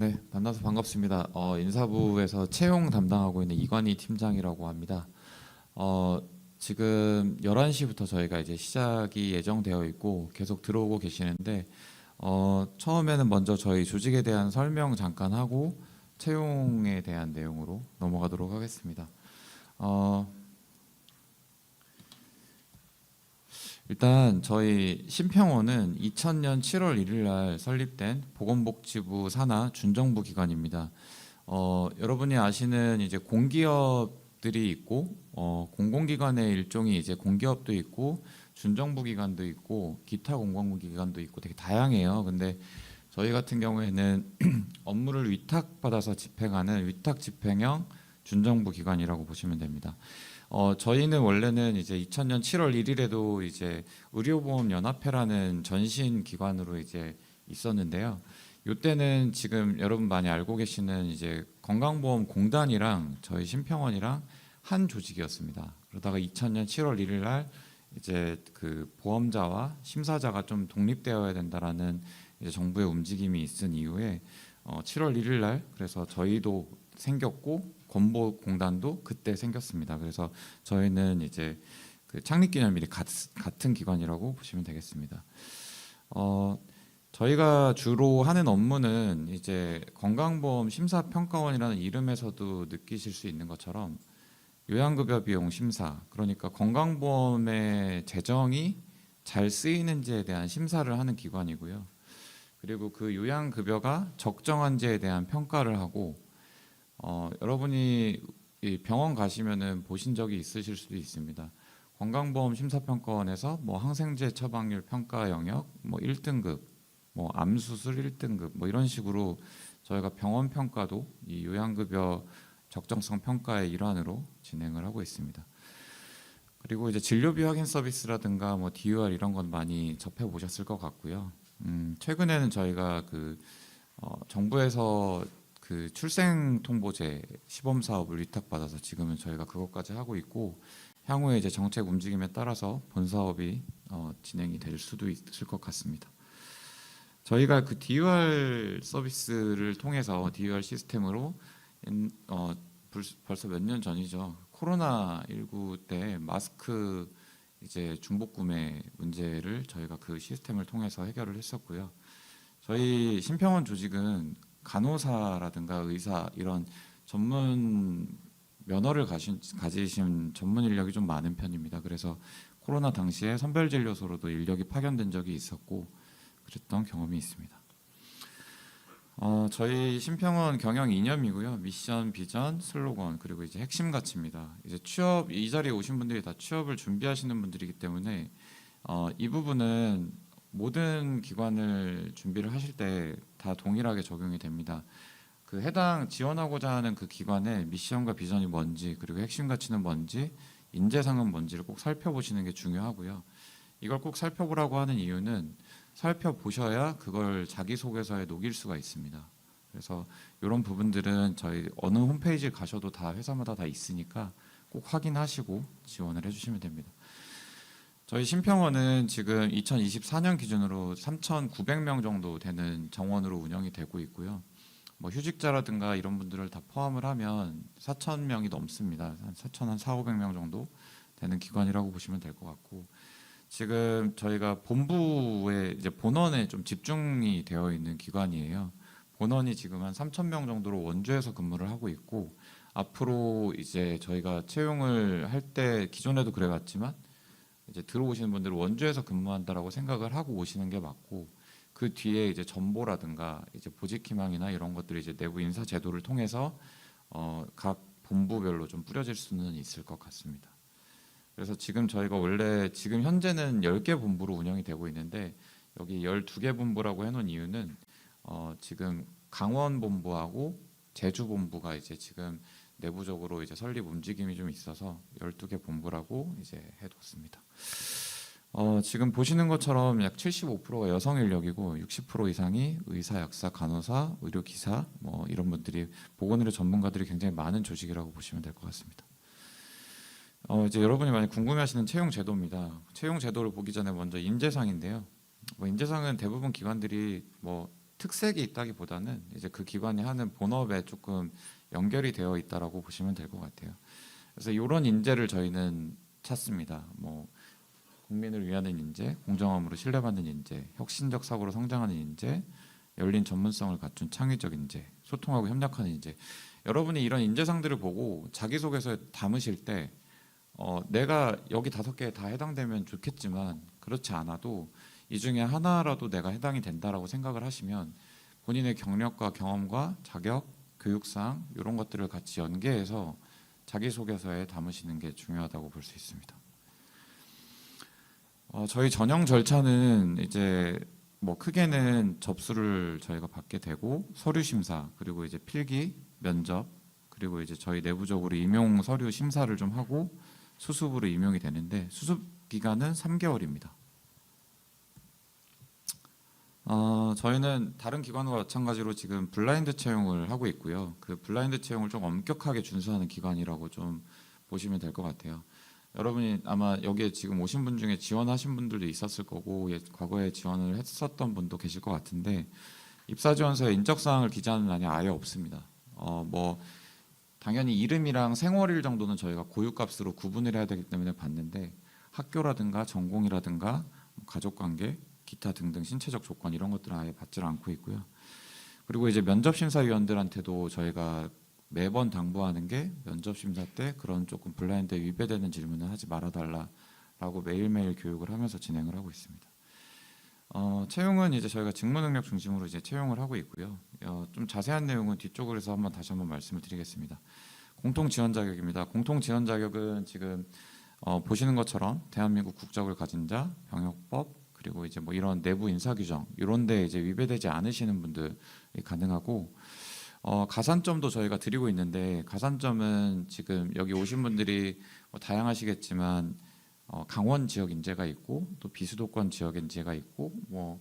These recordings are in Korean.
네, 만나서 반갑습니다. 인사부에서 채용 담당하고 있는 이관희 팀장이라고 합니다. 어, 지금 11시부터 저희가 이제 시작이 예정되어 있고 계속 들어오고 계시는데 처음에는 먼저 저희 조직에 대한 설명 잠깐 하고 채용에 대한 내용으로 넘어가도록 하겠습니다. 어, 일단 저희 심평원은 2000년 7월 1일 날 설립된 보건복지부 산하 준정부 기관입니다. 여러분이 아시는 이제 공기업들이 있고 공공기관의 일종이 이제 공기업도 있고 준정부 기관도 있고 기타 공공부 기관도 있고 되게 다양해요. 근데 저희 같은 경우에는 업무를 위탁받아서 집행하는 위탁 집행형 준정부 기관이라고 보시면 됩니다. 저희는 원래는 이제 2000년 7월 1일에도 이제 의료보험연합회라는 전신 기관으로 이제 있었는데요. 이때는 지금 여러분 많이 알고 계시는 이제 건강보험공단이랑 저희 심평원이랑 한 조직이었습니다. 그러다가 2000년 7월 1일 날 이제 그 보험자와 심사자가 좀 독립되어야 된다라는 이제 정부의 움직임이 있은 이후에 7월 1일 날 그래서 저희도 생겼고 건보공단도 그때 생겼습니다. 그래서 저희는 이제 그 창립기념일이 같은 기관이라고 보시면 되겠습니다. 저희가 주로 하는 업무는 이제 건강보험 심사평가원이라는 이름에서도 느끼실 수 있는 것처럼 요양급여 비용 심사, 그러니까 건강보험의 재정이 잘 쓰이는지에 대한 심사를 하는 기관이고요. 그리고 그 요양급여가 적정한지에 대한 평가를 하고 여러분이 이 병원 가시면은 보신 적이 있으실 수도 있습니다. 건강보험 심사평가원에서 뭐 항생제 처방률 평가 영역 뭐 1등급, 뭐 암수술 1등급 뭐 이런 식으로 저희가 병원 평가도 이 요양급여 적정성 평가의 일환으로 진행을 하고 있습니다. 그리고 이제 진료비 확인 서비스라든가 뭐 DUR 이런 건 많이 접해 보셨을 것 같고요. 최근에는 저희가 그 정부에서 그 출생통보제 시범 사업을 위탁받아서 지금은 저희가 그것까지 하고 있고 향후에 이제 정책 움직임에 따라서 본 사업이 진행이 될 수도 있을 것 같습니다. 저희가 그 DUR 서비스를 통해서 DUR 시스템으로 벌써 몇 년 전이죠. 코로나19 때 마스크 이제 중복 구매 문제를 저희가 그 시스템을 통해서 해결을 했었고요. 저희 심평원 조직은 간호사라든가 의사 이런 전문 면허를 가지신 전문 인력이 좀 많은 편입니다. 그래서 코로나 당시에 선별진료소로도 인력이 파견된 적이 있었고 그랬던 경험이 있습니다. 저희 심평원 경영 이념이고요. 미션, 비전, 슬로건 그리고 이제 핵심 가치입니다. 이제 취업 이 자리에 오신 분들이 다 취업을 준비하시는 분들이기 때문에 이 부분은 모든 기관을 준비를 하실 때 다 동일하게 적용이 됩니다. 그 해당 지원하고자 하는 그 기관의 미션과 비전이 뭔지 그리고 핵심 가치는 뭔지 인재상은 뭔지를 꼭 살펴보시는 게 중요하고요. 이걸 꼭 살펴보라고 하는 이유는 살펴보셔야 그걸 자기소개서에 녹일 수가 있습니다. 그래서 이런 부분들은 저희 어느 홈페이지에 가셔도 다 회사마다 다 있으니까 꼭 확인하시고 지원을 해주시면 됩니다. 저희 심평원은 지금 2024년 기준으로 3,900명 정도 되는 정원으로 운영이 되고 있고요. 뭐 휴직자라든가 이런 분들을 다 포함을 하면 4,000명이 넘습니다. 한 4,400~500명 정도 되는 기관이라고 보시면 될 것 같고 지금 저희가 본부에 이제 본원에 좀 집중이 되어 있는 기관이에요. 본원이 지금 한 3,000명 정도로 원주에서 근무를 하고 있고 앞으로 이제 저희가 채용을 할 때 기존에도 그래왔지만 이제 들어오시는 분들은 원주에서 근무한다라고 생각을 하고 오시는 게 맞고 그 뒤에 이제 전보라든가 이제 보직 희망이나 이런 것들이 이제 내부 인사 제도를 통해서 각 본부별로 좀 뿌려질 수는 있을 것 같습니다. 그래서 지금 저희가 원래 지금 현재는 10개 본부로 운영이 되고 있는데 여기 12개 본부라고 해놓은 이유는 지금 강원 본부하고 제주 본부가 이제 지금 내부적으로 이제 설립 움직임이 좀 있어서 12개 본부라고 이제 해뒀습니다. 지금 보시는 것처럼 약 75%가 여성 인력이고 60% 이상이 의사, 약사, 간호사, 의료기사 뭐 이런 분들이 보건의료 전문가들이 굉장히 많은 조직이라고 보시면 될 것 같습니다. 이제 여러분이 많이 궁금해하시는 채용 제도입니다. 채용 제도를 보기 전에 먼저 인재상인데요. 뭐 인재상은 대부분 기관들이 뭐 특색이 있다기보다는 이제 그 기관이 하는 본업에 조금 연결이 되어 있다라고 보시면 될 것 같아요. 그래서 이런 인재를 저희는 찾습니다. 뭐 국민을 위하는 인재, 공정함으로 신뢰받는 인재, 혁신적 사고로 성장하는 인재, 열린 전문성을 갖춘 창의적 인재, 소통하고 협력하는 인재. 여러분이 이런 인재상들을 보고 자기소개서에 담으실 때 내가 여기 5개에 다 해당되면 좋겠지만 그렇지 않아도 이 중에 하나라도 내가 해당이 된다라고 생각을 하시면 본인의 경력과 경험과 자격, 교육상 이런 것들을 같이 연계해서 자기소개서에 담으시는 게 중요하다고 볼 수 있습니다. 저희 전형 절차는 이제 뭐 크게는 접수를 저희가 받게 되고 서류 심사 그리고 이제 필기, 면접 그리고 이제 저희 내부적으로 임용 서류 심사를 좀 하고 수습으로 임용이 되는데 수습 기간은 3개월입니다. 저희는 다른 기관과 마찬가지로 지금 블라인드 채용을 하고 있고요. 그 블라인드 채용을 좀 엄격하게 준수하는 기관이라고 좀 보시면 될 것 같아요. 여러분이 아마 여기에 지금 오신 분 중에 지원하신 분들도 있었을 거고 과거에 지원을 했었던 분도 계실 것 같은데 입사 지원서에 인적 사항을 기재하는欄이 아예 없습니다. 뭐 당연히 이름이랑 생월일 정도는 저희가 고유값으로 구분을 해야 되기 때문에 받는데 학교라든가 전공이라든가 가족관계, 기타 등등 신체적 조건 이런 것들은 아예 받지 않고 있고요. 그리고 이제 면접심사위원들한테도 저희가 매번 당부하는 게 면접심사 때 그런 조금 블라인드에 위배되는 질문을 하지 말아달라라고 매일매일 교육을 하면서 진행을 하고 있습니다. 채용은 이제 저희가 직무 능력 중심으로 이제 채용을 하고 있고요. 좀 자세한 내용은 뒤쪽으로 다시 한번 말씀을 드리겠습니다. 공통 지원 자격입니다. 공통 지원 자격은 지금 보시는 것처럼 대한민국 국적을 가진 자, 병역법 그리고 이제 뭐 이런 내부 인사 규정 이런데 이제 위배되지 않으시는 분들이 가능하고 가산점도 저희가 드리고 있는데 가산점은 지금 여기 오신 분들이 뭐 다양하시겠지만 강원 지역 인재가 있고 또 비수도권 지역 인재가 있고 뭐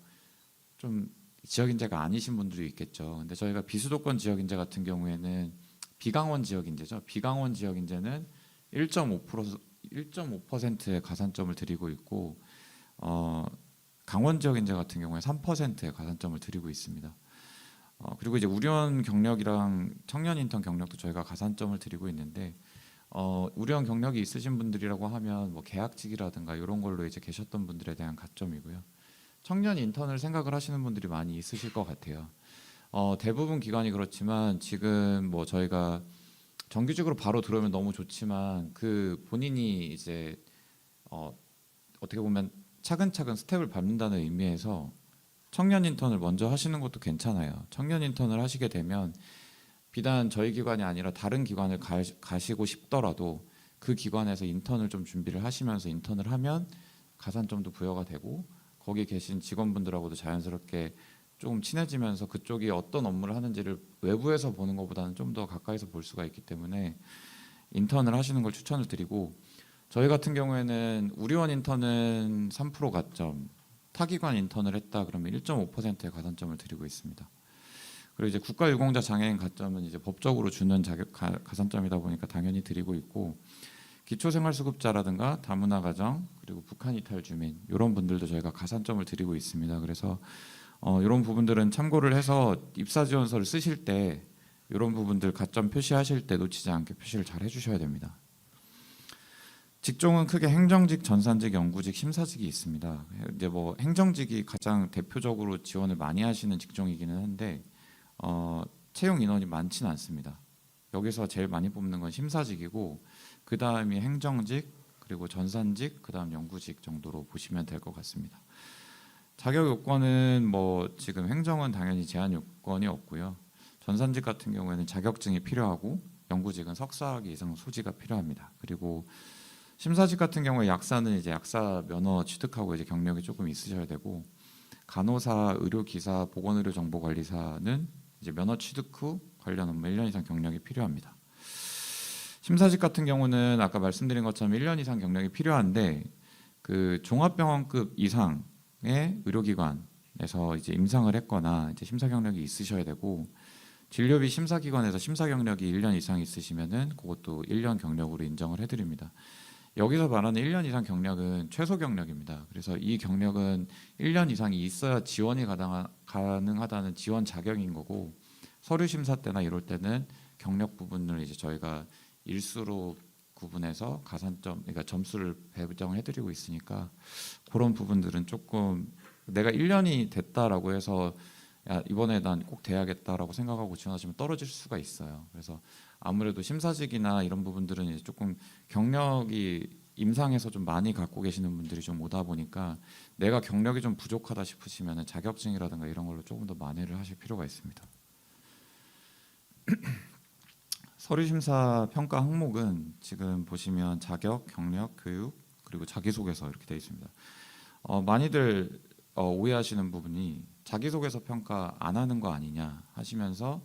좀 지역 인재가 아니신 분들이 있겠죠. 근데 저희가 비수도권 지역 인재 같은 경우에는 비강원 지역 인재죠. 비강원 지역 인재는 1.5%의 가산점을 드리고 있고 강원 지역 인재 같은 경우에 3%의 가산점을 드리고 있습니다. 그리고 이제 우려원 경력이랑 청년 인턴 경력도 저희가 가산점을 드리고 있는데 우려원 경력이 있으신 분들이라고 하면 뭐 계약직이라든가 이런 걸로 이제 계셨던 분들에 대한 가점이고요. 청년 인턴을 생각을 하시는 분들이 많이 있으실 것 같아요. 대부분 기관이 그렇지만 지금 뭐 저희가 정규직으로 바로 들어오면 너무 좋지만 그 본인이 이제 어떻게 보면 차근차근 스텝을 밟는다는 의미에서 청년 인턴을 먼저 하시는 것도 괜찮아요. 청년 인턴을 하시게 되면 비단 저희 기관이 아니라 다른 기관을 가시고 싶더라도 그 기관에서 인턴을 좀 준비를 하시면서 인턴을 하면 가산점도 부여가 되고 거기 계신 직원분들하고도 자연스럽게 조금 친해지면서 그쪽이 어떤 업무를 하는지를 외부에서 보는 것보다는 좀 더 가까이서 볼 수가 있기 때문에 인턴을 하시는 걸 추천을 드리고 저희 같은 경우에는 우리원 인턴은 3% 가점 타기관 인턴을 했다 그러면 1.5%의 가산점을 드리고 있습니다. 그리고 이제 국가유공자 장애인 가점은 이제 법적으로 주는 가산점이다 보니까 당연히 드리고 있고 기초생활수급자라든가 다문화 가정 그리고 북한 이탈 주민 이런 분들도 저희가 가산점을 드리고 있습니다. 그래서 이런 부분들은 참고를 해서 입사 지원서를 쓰실 때 이런 부분들 가점 표시하실 때 놓치지 않게 표시를 잘 해주셔야 됩니다. 직종은 크게 행정직, 전산직, 연구직, 심사직이 있습니다. 이제 뭐 행정직이 가장 대표적으로 지원을 많이 하시는 직종이기는 한데 채용 인원이 많지는 않습니다. 여기서 제일 많이 뽑는 건 심사직이고 그 다음이 행정직 그리고 전산직 그 다음 연구직 정도로 보시면 될 것 같습니다. 자격 요건은 뭐 지금 행정은 당연히 제한 요건이 없고요. 전산직 같은 경우에는 자격증이 필요하고 연구직은 석사학위 이상 소지가 필요합니다. 그리고 심사직 같은 경우에 약사는 이제 약사 면허 취득하고 이제 경력이 조금 있으셔야 되고 간호사, 의료기사, 보건의료정보관리사는 이제 면허 취득 후 관련 업무 1년 이상 경력이 필요합니다. 심사직 같은 경우는 아까 말씀드린 것처럼 1년 이상 경력이 필요한데 그 종합병원급 이상의 의료기관에서 이제 임상을 했거나 이제 심사 경력이 있으셔야 되고 진료비 심사기관에서 심사 경력이 1년 이상 있으시면은 그것도 1년 경력으로 인정을 해드립니다. 여기서 말하는 1년 이상 경력은 최소 경력입니다. 그래서 이 경력은 1년 이상이 있어야 지원이 가능하다는 지원 자격인 거고, 서류 심사 때나 이럴 때는 경력 부분을 이제 저희가 일수로 구분해서 가산점, 그러니까 점수를 배정해 드리고 있으니까 그런 부분들은 조금 내가 1년이 됐다라고 해서 야, 이번에 난 꼭 돼야겠다라고 생각하고 지원하시면 떨어질 수가 있어요. 그래서 아무래도 심사직이나 이런 부분들은 이제 조금 경력이 임상에서 좀 많이 갖고 계시는 분들이 좀 오다 보니까 내가 경력이 좀 부족하다 싶으시면 자격증이라든가 이런 걸로 조금 더 만회를 하실 필요가 있습니다. 서류 심사 평가 항목은 지금 보시면 자격, 경력, 교육, 그리고 자기소개서 이렇게 되어 있습니다. 많이들 오해하시는 부분이 자기소개서 평가 안 하는 거 아니냐 하시면서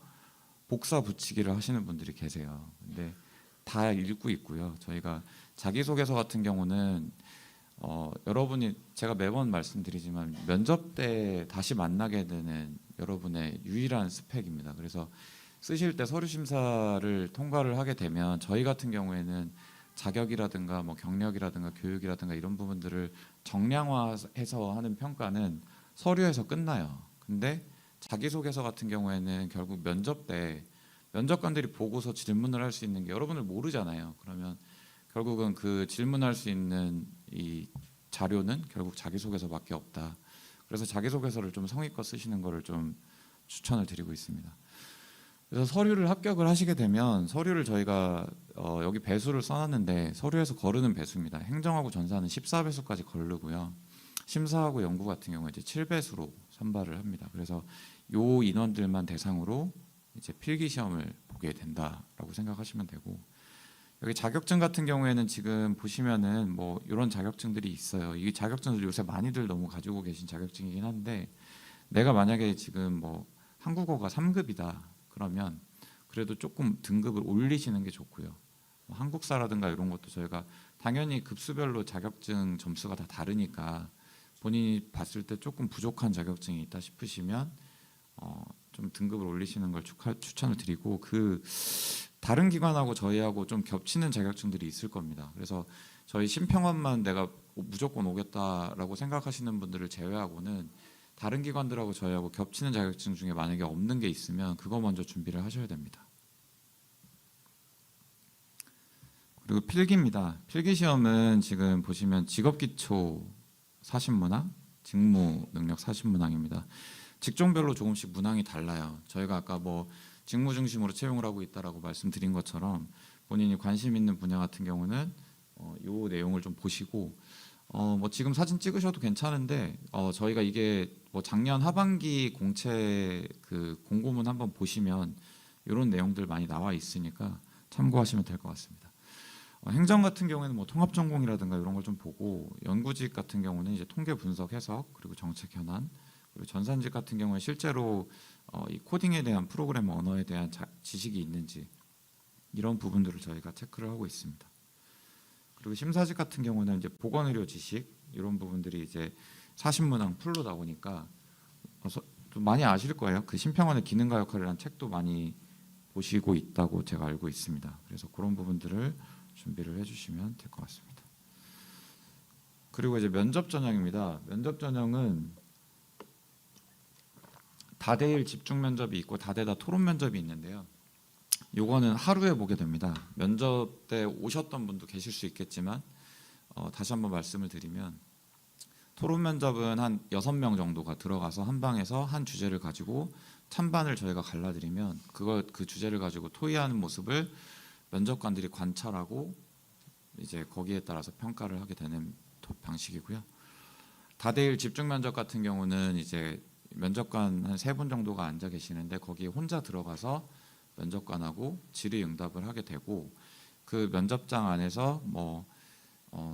복사 붙이기를 하시는 분들이 계세요. 근데 다 읽고 있고요. 저희가 자기소개서 같은 경우는 여러분이 제가 매번 말씀드리지만 면접 때 다시 만나게 되는 여러분의 유일한 스펙입니다. 그래서 쓰실 때 서류 심사를 통과를 하게 되면 저희 같은 경우에는 자격이라든가 뭐 경력이라든가 교육이라든가 이런 부분들을 정량화해서 하는 평가는 서류에서 끝나요. 근데 자기소개서 같은 경우에는 결국 면접 때 면접관들이 보고서 질문을 할 수 있는 게 여러분을 모르잖아요. 그러면 결국은 그 질문할 수 있는 이 자료는 결국 자기소개서밖에 없다. 그래서 자기소개서를 좀 성의껏 쓰시는 거를 좀 추천을 드리고 있습니다. 그래서 서류를 합격을 하시게 되면 서류를 저희가 여기 배수를 써놨는데 서류에서 거르는 배수입니다. 행정하고 전사는 14배수까지 거르고요. 심사하고 연구 같은 경우에 이제 7배수로 선발을 합니다. 그래서 요 인원들만 대상으로 이제 필기 시험을 보게 된다라고 생각하시면 되고, 여기 자격증 같은 경우에는 지금 보시면은 뭐 이런 자격증들이 있어요. 이 자격증들 요새 많이들 너무 가지고 계신 자격증이긴 한데, 내가 만약에 지금 뭐 한국어가 3급이다 그러면 그래도 조금 등급을 올리시는 게 좋고요. 뭐 한국사라든가 이런 것도 저희가 당연히 급수별로 자격증 점수가 다 다르니까 본인이 봤을 때 조금 부족한 자격증이 있다 싶으시면 좀 등급을 올리시는 걸 추천을 드리고, 그 다른 기관하고 저희하고 좀 겹치는 자격증들이 있을 겁니다. 그래서 저희 심평원만 내가 무조건 오겠다라고 생각하시는 분들을 제외하고는 다른 기관들하고 저희하고 겹치는 자격증 중에 만약에 없는 게 있으면 그거 먼저 준비를 하셔야 됩니다. 그리고 필기입니다. 필기 시험은 지금 보시면 직업기초 40문항, 직무 능력 40문항입니다. 직종별로 조금씩 문항이 달라요. 저희가 아까 뭐 직무 중심으로 채용을 하고 있다라고 말씀드린 것처럼 본인이 관심 있는 분야 같은 경우는 요 내용을 좀 보시고, 뭐 지금 사진 찍으셔도 괜찮은데 저희가 이게 뭐 작년 하반기 공채 그 공고문 한번 보시면 이런 내용들 많이 나와 있으니까 참고하시면 될 것 같습니다. 행정 같은 경우에는 뭐 통합 전공이라든가 이런 걸 좀 보고, 연구직 같은 경우는 이제 통계 분석 해석 그리고 정책 현안, 그리고 전산직 같은 경우는 실제로 이 코딩에 대한 프로그램 언어에 대한 지식이 있는지 이런 부분들을 저희가 체크를 하고 있습니다. 그리고 심사직 같은 경우는 이제 보건의료 지식 이런 부분들이 이제 40문항 풀로 나오니까 좀 많이 아실 거예요. 그 심평원의 기능과 역할이라는 책도 많이 보시고 있다고 제가 알고 있습니다. 그래서 그런 부분들을 준비를 해주시면 될 것 같습니다. 그리고 이제 면접 전형입니다. 면접 전형은 다대일 집중 면접이 있고 다대다 토론 면접이 있는데요. 요거는 하루에 보게 됩니다. 면접 때 오셨던 분도 계실 수 있겠지만 다시 한번 말씀을 드리면, 토론 면접은 한 6명 정도가 들어가서 한 방에서 한 주제를 가지고 찬반을 저희가 갈라드리면 그 주제를 가지고 토의하는 모습을 면접관들이 관찰하고 이제 거기에 따라서 평가를 하게 되는 방식이고요. 다대일 집중 면접 같은 경우는 이제 면접관 한 3분 정도가 앉아 계시는데 거기에 혼자 들어가서 면접관하고 질의응답을 하게 되고, 그 면접장 안에서 뭐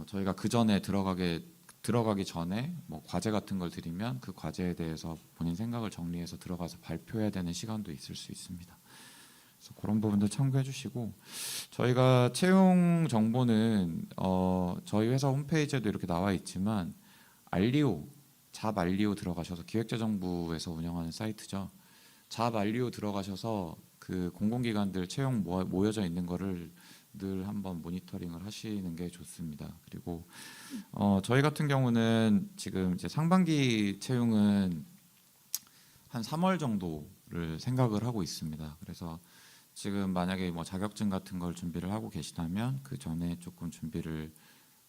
저희가 그 전에 들어가기 전에 뭐 과제 같은 걸 드리면 그 과제에 대해서 본인 생각을 정리해서 들어가서 발표해야 되는 시간도 있을 수 있습니다. 그래서 그런 부분도 참고해 주시고, 저희가 채용 정보는 저희 회사 홈페이지에도 이렇게 나와 있지만 알리오, 잡 알리오 들어가셔서 기획재정부에서 운영하는 사이트죠. 잡 알리오 들어가셔서 그 공공기관들 채용 모여져 있는 거를 늘 한번 모니터링을 하시는 게 좋습니다. 그리고 저희 같은 경우는 지금 이제 상반기 채용은 한 3월 정도를 생각을 하고 있습니다. 그래서 지금 만약에 뭐 자격증 같은 걸 준비를 하고 계시다면 그 전에 조금 준비를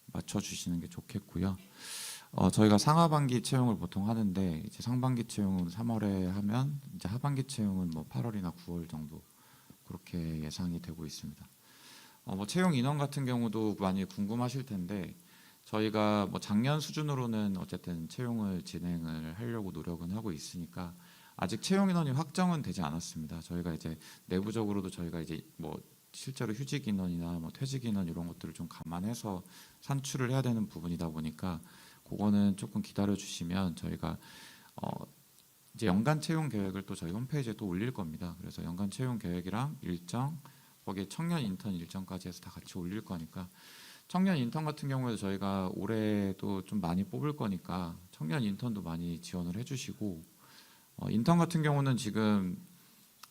맞춰 주시는 게 좋겠고요. 저희가 상하반기 채용을 보통 하는데 이제 상반기 채용은 3월에 하면 이제 하반기 채용은 뭐 8월이나 9월 정도 그렇게 예상이 되고 있습니다. 뭐 채용 인원 같은 경우도 많이 궁금하실 텐데 저희가 뭐 작년 수준으로는 어쨌든 채용을 진행을 하려고 노력은 하고 있으니까 아직 채용 인원이 확정은 되지 않았습니다. 저희가 이제 내부적으로도 저희가 이제 뭐 실제로 휴직 인원이나 뭐 퇴직 인원 이런 것들을 좀 감안해서 산출을 해야 되는 부분이다 보니까 그거는 조금 기다려 주시면 저희가 이제 연간 채용 계획을 또 저희 홈페이지에 또 올릴 겁니다. 그래서 연간 채용 계획이랑 일정 거기에 청년 인턴 일정까지 해서 다 같이 올릴 거니까 청년 인턴 같은 경우에도 저희가 올해도 좀 많이 뽑을 거니까 청년 인턴도 많이 지원을 해주시고 인턴 같은 경우는 지금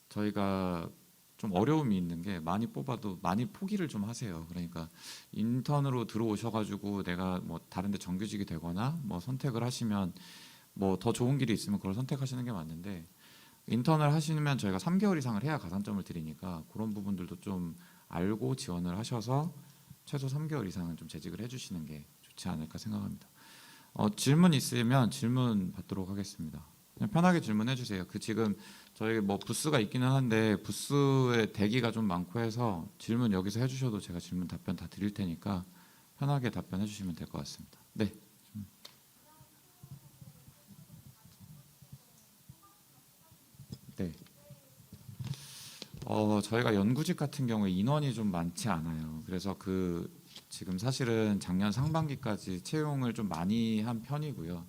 저희가 좀 어려움이 있는 게 많이 뽑아도 많이 포기를 좀 하세요. 그러니까 인턴으로 들어오셔가지고 내가 뭐 다른데 정규직이 되거나 뭐 선택을 하시면 뭐 더 좋은 길이 있으면 그걸 선택하시는 게 맞는데 인턴을 하시면 저희가 3개월 이상을 해야 가산점을 드리니까 그런 부분들도 좀 알고 지원을 하셔서 최소 3개월 이상은 좀 재직을 해주시는 게 좋지 않을까 생각합니다. 질문 있으면 질문 받도록 하겠습니다. 그냥 편하게 질문해 주세요. 그 지금 저희 뭐 부스가 있기는 한데 부스에 대기가 좀 많고 해서 질문 여기서 해주셔도 제가 질문 답변 다 드릴 테니까 편하게 답변해 주시면 될 것 같습니다. 네. 네. 저희가 연구직 같은 경우에 인원이 좀 많지 않아요. 그래서 그 지금 사실은 작년 상반기까지 채용을 좀 많이 한 편이고요.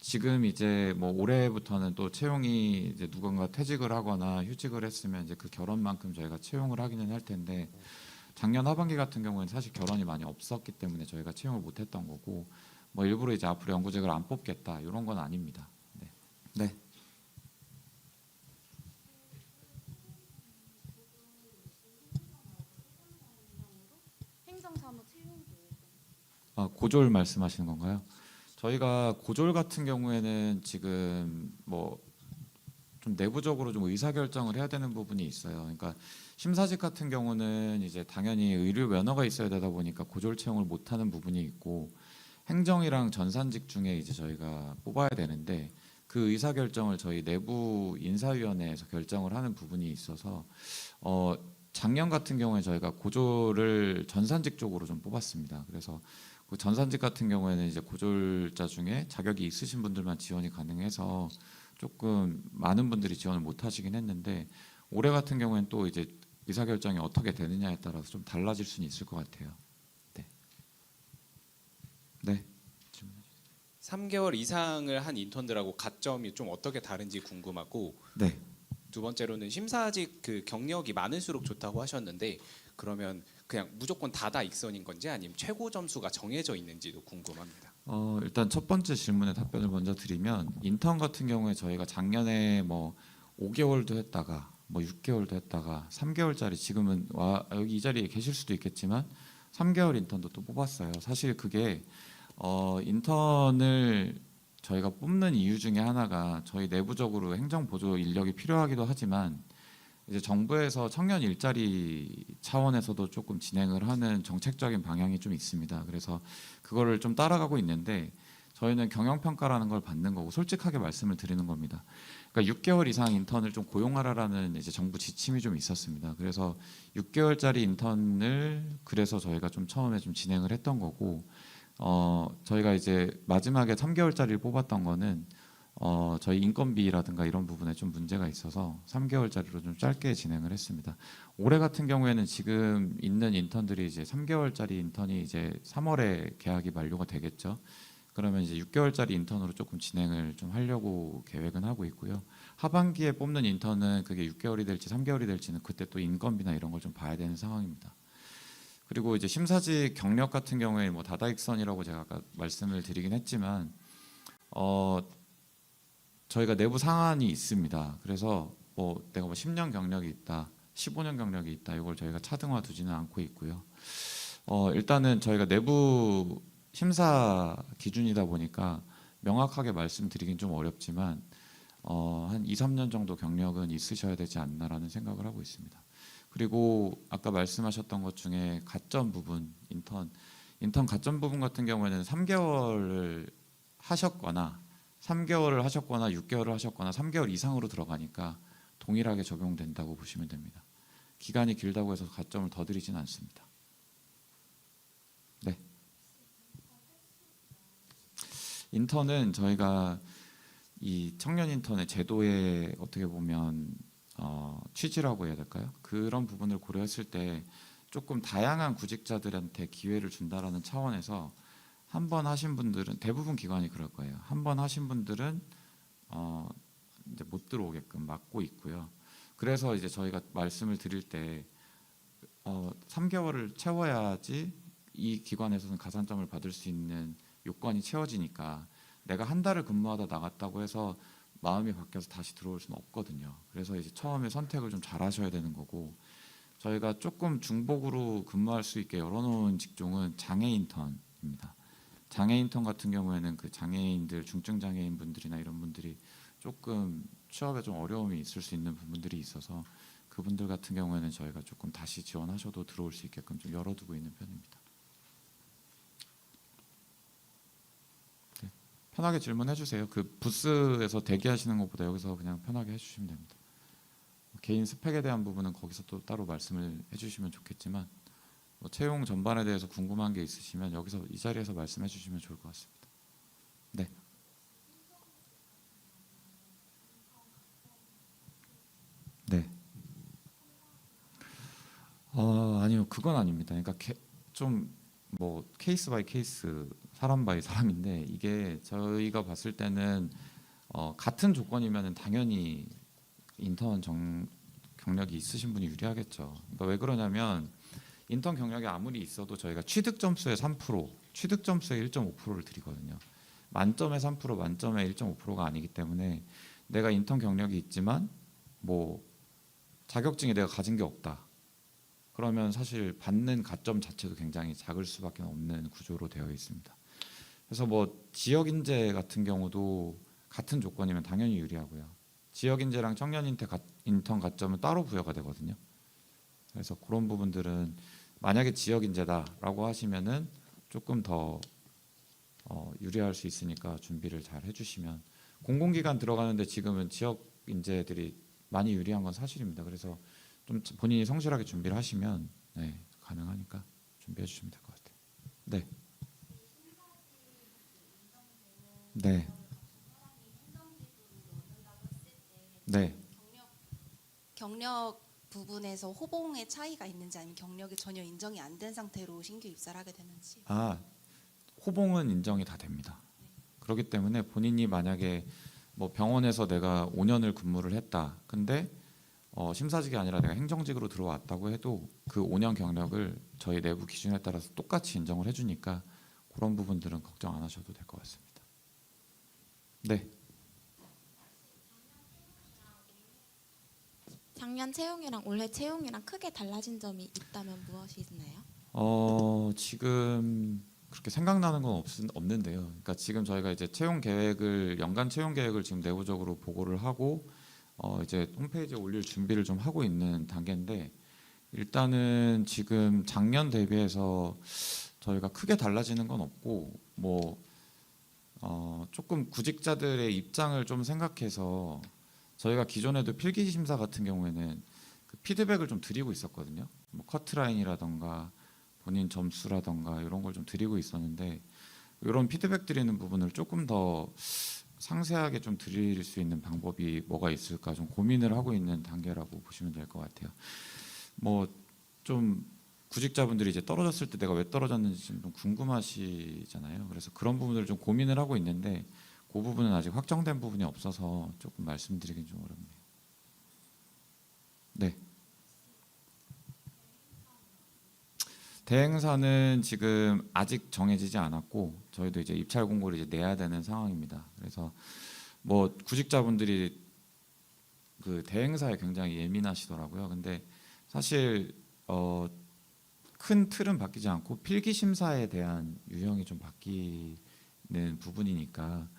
지금 이제 뭐 올해부터는 또 채용이 이제 누군가 퇴직을 하거나 휴직을 했으면 이제 그 결혼만큼 저희가 채용을 하기는 할 텐데 작년 하반기 같은 경우에는 사실 결혼이 많이 없었기 때문에 저희가 채용을 못했던 거고 뭐 일부러 이제 앞으로 연구직을 안 뽑겠다 이런 건 아닙니다. 네. 네. 행정사무 채용 계획은 고졸 말씀하시는 건가요? 저희가 고졸 같은 경우에는 지금 뭐 좀 내부적으로 좀 의사결정을 해야 되는 부분이 있어요. 그러니까 심사직 같은 경우는 이제 당연히 의료 면허가 있어야 되다 보니까 고졸 채용을 못하는 부분이 있고 행정이랑 전산직 중에 이제 저희가 뽑아야 되는데 그 의사결정을 저희 내부 인사위원회에서 결정을 하는 부분이 있어서 작년 같은 경우에 저희가 고졸을 전산직 쪽으로 좀 뽑았습니다. 그래서 그 전산직 같은 경우에는 이제 고졸자 중에 자격이 있으신 분들만 지원이 가능해서 조금 많은 분들이 지원을 못 하시긴 했는데 올해 같은 경우에는 또 이제 의사결정이 어떻게 되느냐에 따라서 좀 달라질 수는 있을 것 같아요. 네. 네. 3개월 이상을 한 인턴들하고 가점이 좀 어떻게 다른지 궁금하고 네. 두 번째로는 심사직 그 경력이 많을수록 좋다고 하셨는데 그러면 그냥 무조건 다다익선인 건지 아니면 최고 점수가 정해져 있는지도 궁금합니다. 일단 첫 번째 질문에 답변을 먼저 드리면 인턴 같은 경우에 저희가 작년에 뭐 5개월도 했다가 뭐 6개월도 했다가 3개월짜리 지금은 여기 이 자리에 계실 수도 있겠지만 3개월 인턴도 또 뽑았어요. 사실 그게 인턴을 저희가 뽑는 이유 중에 하나가 저희 내부적으로 행정 보조 인력이 필요하기도 하지만 이제 정부에서 청년 일자리 차원에서도 조금 진행을 하는 정책적인 방향이 좀 있습니다. 그래서 그거를 좀 따라가고 있는데 저희는 경영평가라는 걸 받는 거고 솔직하게 말씀을 드리는 겁니다. 그러니까 6개월 이상 인턴을 좀 고용하라라는 이제 정부 지침이 좀 있었습니다. 그래서 6개월짜리 인턴을 그래서 저희가 좀 처음에 좀 진행을 했던 거고 저희가 이제 마지막에 3개월짜리를 뽑았던 거는 저희 인건비라든가 이런 부분에 좀 문제가 있어서 3개월짜리로 좀 짧게 진행을 했습니다. 올해 같은 경우에는 지금 있는 인턴들이 이제 3개월짜리 인턴이 이제 3월에 계약이 만료가 되겠죠. 그러면 이제 6개월짜리 인턴으로 조금 진행을 좀 하려고 계획은 하고 있고요. 하반기에 뽑는 인턴은 그게 6개월이 될지 3개월이 될지는 그때 또 인건비나 이런 걸 좀 봐야 되는 상황입니다. 그리고 이제 심사직 경력 같은 경우에 뭐 다다익선이라고 제가 아까 말씀을 드리긴 했지만 저희가 내부 상한이 있습니다. 그래서 뭐 내가 뭐 10년 경력이 있다, 15년 경력이 있다. 이걸 저희가 차등화 두지는 않고 있고요. 일단은 저희가 내부 심사 기준이다 보니까 명확하게 말씀드리긴 좀 어렵지만 한 2, 3년 정도 경력은 있으셔야 되지 않나라는 생각을 하고 있습니다. 그리고 아까 말씀하셨던 것 중에 가점 부분, 인턴 가점 부분 같은 경우에는 3개월을 하셨거나 6개월을 하셨거나 3개월 이상으로 들어가니까 동일하게 적용된다고 보시면 됩니다. 기간이 길다고 해서 가점을 더 드리진 않습니다. 네. 인턴은 저희가 이 청년 인턴의 제도의 어떻게 보면 취지라고 해야 될까요? 그런 부분을 고려했을 때 조금 다양한 구직자들한테 기회를 준다라는 차원에서 한 번 하신 분들은 대부분 기관이 그럴 거예요. 한 번 하신 분들은 이제 못 들어오게끔 막고 있고요. 그래서 이제 저희가 말씀을 드릴 때 3개월을 채워야지 이 기관에서는 가산점을 받을 수 있는 요건이 채워지니까 내가 한 달을 근무하다 나갔다고 해서 마음이 바뀌어서 다시 들어올 수는 없거든요. 그래서 이제 처음에 선택을 좀 잘 하셔야 되는 거고 저희가 조금 중복으로 근무할 수 있게 열어놓은 직종은 장애 인턴입니다. 장애 인턴 같은 경우에는 그 장애인들, 중증 장애인 분들이나 이런 분들이 조금 취업에 좀 어려움이 있을 수 있는 부분들이 있어서 그분들 같은 경우에는 저희가 조금 다시 지원하셔도 들어올 수 있게끔 좀 열어두고 있는 편입니다. 네, 편하게 질문해 주세요. 그 부스에서 대기하시는 것보다 여기서 그냥 편하게 해주시면 됩니다. 개인 스펙에 대한 부분은 거기서 또 따로 말씀을 해주시면 좋겠지만 채용 전반에 대해서 궁금한 게 있으시면 여기서 이 자리에서 말씀해 주시면 좋을 것 같습니다. 네. 네. 아니요, 그건 아닙니다. 그러니까 좀 뭐 케이스 바이 케이스, 사람 바이 사람인데 이게 저희가 봤을 때는 같은 조건이면은 당연히 인턴 경력이 있으신 분이 유리하겠죠. 그러니까 왜 그러냐면 인턴 경력이 아무리 있어도 저희가 취득 점수의 3%, 취득 점수의 1.5%를 드리거든요. 만점의 3%, 만점의 1.5%가 아니기 때문에 내가 인턴 경력이 있지만 뭐 자격증이 내가 가진 게 없다. 그러면 사실 받는 가점 자체도 굉장히 작을 수밖에 없는 구조로 되어 있습니다. 그래서 뭐 지역 인재 같은 경우도 같은 조건이면 당연히 유리하고요. 지역 인재랑 청년 인턴 가점은 따로 부여가 되거든요. 그래서 그런 부분들은 만약에 지역 인재다라고 하시면은 조금 더 유리할 수 있으니까 준비를 잘 해주시면 공공기관 들어가는데 지금은 지역 인재들이 많이 유리한 건 사실입니다. 그래서 좀 본인이 성실하게 준비를 하시면 네, 가능하니까 준비해 주시면 될 것 같아요. 네, 네, 네. 경력 부분에서 호봉의 차이가 있는지 아니면 경력이 전혀 인정이 안 된 상태로 신규 입사를 하게 되는지. 호봉은 인정이 다 됩니다. 그렇기 때문에 본인이 만약에 뭐 병원에서 내가 5년을 근무를 했다. 근데 심사직이 아니라 내가 행정직으로 들어왔다고 해도 그 5년 경력을 저희 내부 기준에 따라서 똑같이 인정을 해주니까 그런 부분들은 걱정 안 하셔도 될 것 같습니다. 네, 작년 채용이랑 올해 채용이랑 크게 달라진 점이 있다면 무엇이 있나요? 지금 그렇게 생각나는 건 없는데요. 그러니까 지금 저희가 이제 연간 채용 계획을 지금 내부적으로 보고를 하고 이제 홈페이지에 올릴 준비를 좀 하고 있는 단계인데 일단은 지금 작년 대비해서 저희가 크게 달라지는 건 없고 뭐 조금 구직자들의 입장을 좀 생각해서 저희가 기존에도 필기 심사 같은 경우에는 그 피드백을 좀 드리고 있었거든요. 뭐 커트라인이라던가 본인 점수라던가 이런 걸 좀 드리고 있었는데 이런 피드백 드리는 부분을 조금 더 상세하게 좀 드릴 수 있는 방법이 뭐가 있을까 좀 고민을 하고 있는 단계라고 보시면 될 것 같아요. 뭐 좀 구직자분들이 이제 떨어졌을 때 내가 왜 떨어졌는지 좀 궁금하시잖아요. 그래서 그런 부분을 좀 고민을 하고 있는데 그 부분은 아직 확정된 부분이 없어서 조금 말씀드리긴 좀 어렵네요. 네. 대행사는 지금 아직 정해지지 않았고 저희도 이제 입찰 공고를 이제 내야 되는 상황입니다. 그래서 뭐 구직자분들이 그 대행사에 굉장히 예민하시더라고요. 근데 사실 큰 틀은 바뀌지 않고 필기 심사에 대한 유형이 좀 바뀌는 부분이니까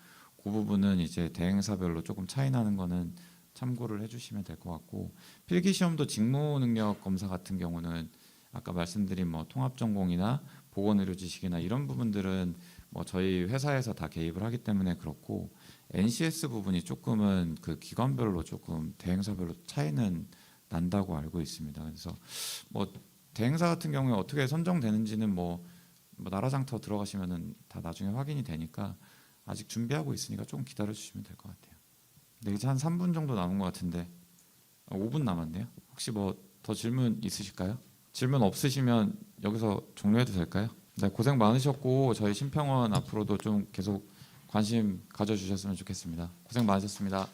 그 부분은 이제 대행사별로 조금 차이 나는 거는 참고를 해주시면 될 것 같고, 필기 시험도 직무 능력 검사 같은 경우는 아까 말씀드린 뭐 통합전공이나 보건의료 지식이나 이런 부분들은 뭐 저희 회사에서 다 개입을 하기 때문에 그렇고, NCS 부분이 조금은 그 기관별로 조금 대행사별로 차이는 난다고 알고 있습니다. 그래서 뭐 대행사 같은 경우에 어떻게 선정되는지는 뭐 나라장터 들어가시면은 다 나중에 확인이 되니까 아직 준비하고 있으니까 조금 기다려 주시면 될 것 같아요. 네, 이제 한 3분 정도 남은 것 같은데 5분 남았네요. 혹시 뭐 더 질문 있으실까요? 질문 없으시면 여기서 종료해도 될까요? 네, 고생 많으셨고 저희 심평원 앞으로도 좀 계속 관심 가져주셨으면 좋겠습니다. 고생 많으셨습니다.